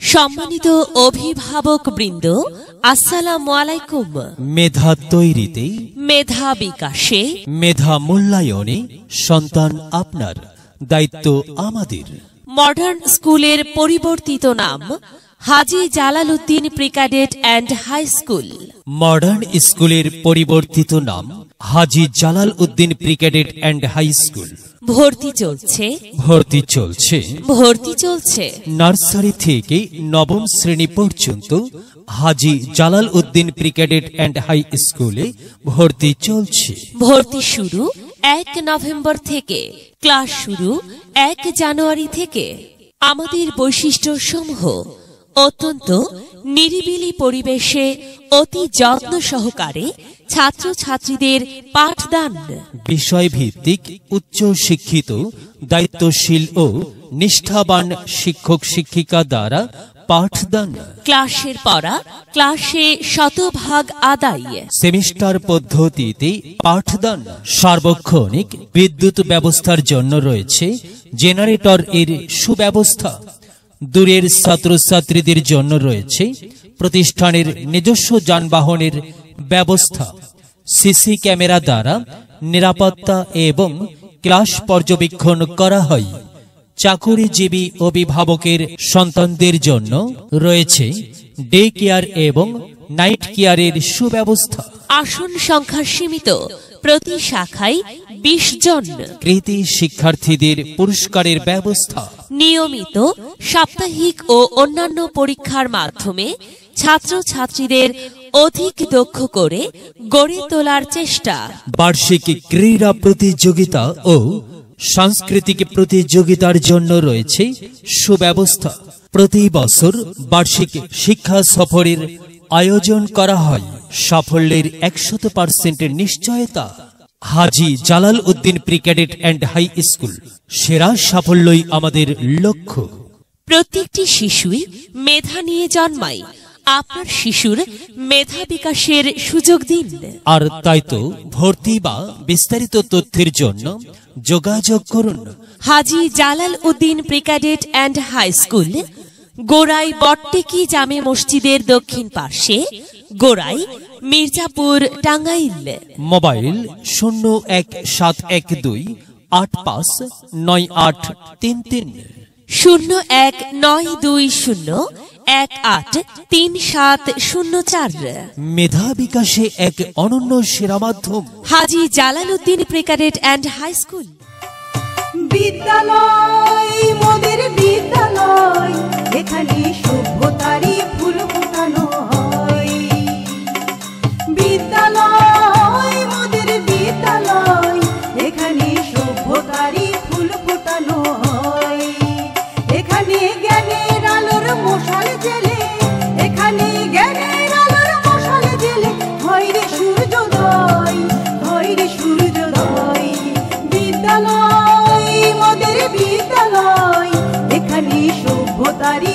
সম্মানিত অভিভাবক বৃন্দ, আসসালামু আলাইকুম। মেধা তৈরিতে, মেধা বিকাশে, মেধা মূল্যায়নে সন্তান আপনার, দায়িত্ব আমাদের। মডার্ন স্কুলের পরিবর্তিত নাম Haji Jalaluddin pre cadet and high school. Modern স্কুলের পরিবর্তিত নাম Haji Jalaluddin pre cadet and high school. ভর্তি চলছে, ভর্তি চলছে, ভর্তি চলছে। নার্সারি থেকে নবম শ্রেণী পর্যন্ত Haji Jalaluddin pre cadet and high স্কুলে ভর্তি চলছে। ভর্তি শুরু 1 নভেম্বর থেকে, ক্লাস শুরু 1 জানুয়ারি থেকে। আমাদের বৈশিষ্ট্য সমূহ: অত্যন্ত নিরিবিলি পরিবেশে অতি যত্ন সহকারে ছাত্রছাত্রীদের পাঠদান। বিষয়ভিত্তিক উচ্চ শিক্ষিত, দায়িত্বশীল ও নিষ্ঠাবান শিক্ষক শিক্ষিকা দ্বারা পাঠদান। ক্লাসের পড়া ক্লাসে শতভাগ আদায়। সেমিস্টার পদ্ধতিতে পাঠদান। সার্বক্ষণিক বিদ্যুৎ ব্যবস্থার জন্য রয়েছে জেনারেটর এর সুব্যবস্থা। দূরের ছাত্রছাত্রীদের জন্য রয়েছে প্রতিষ্ঠানের নিজস্ব যানবাহনের ব্যবস্থা। সিসি ক্যামেরা দ্বারা নিরাপত্তা এবং ক্লাস পর্যবেক্ষণ করা হয়। চাকুরিজীবী অভিভাবকের সন্তানদের জন্য রয়েছে ডে কেয়ার এবং নাইট কেয়ারের সুব্যবস্থা। আসন সংখ্যা সীমিত, প্রতি শাখায় 20 জন। কৃতি শিক্ষার্থীদের পুরস্কারের ব্যবস্থা। নিয়মিত সাপ্তাহিক ও অন্যান্য পরীক্ষার মাধ্যমে ছাত্রছাত্রীদের অধিক দক্ষ করে গড়ে তোলার চেষ্টা। বার্ষিক ক্রীড়া প্রতিযোগিতা ও সাংস্কৃতিক প্রতিযোগিতার জন্য রয়েছে সুব্যবস্থা। প্রতি বছর বার্ষিক শিক্ষা সফরের আয়োজন করা হয়। সাফল্যের 100% নিশ্চয়তা। Haji Jalaluddin pre cadet and high school, সেরা সাফল্যই আমাদের লক্ষ্য। প্রত্যেকটি শিশুই মেধা নিয়ে জন্মায়। আপনার শিশুর মেধা বিকাশের সুযোগ দিন। আর তাই তো ভর্তি বা বিস্তারিত তথ্যের জন্য যোগাযোগ করুন। Haji Jalaluddin pre cadet and high school, Gorai বট্টেকি জামে মসজিদের দক্ষিণ পার্শ্বে, গোড়াই, মির্জাপুর, টাঙ্গাইল। মোবাইল 01712 859833 01920 183704। মেধা বিকাশে এক অনন্য সেরা মাধ্যম Haji Jalaluddin pre cadet and high school. বিদ্যালয় মোদের বিদ্যালয়, এখানে সভ্যতারই ফুল ফোটানো হয়। বিদ্যালয় মোদের বিদ্যালয়, এখানে সভ্যতারই ফুল ফোটানো হয়। এখানে জ্ঞানের আলোর মশাল জেলে, এখানে জ্ঞানের আলোর মশাল জেলে হয় রে সূর্যোদয়, হয় রে সূর্যোদয়। বিদ্যালয় মোদের বিদ্যালয়, এখানে সভ্যতারই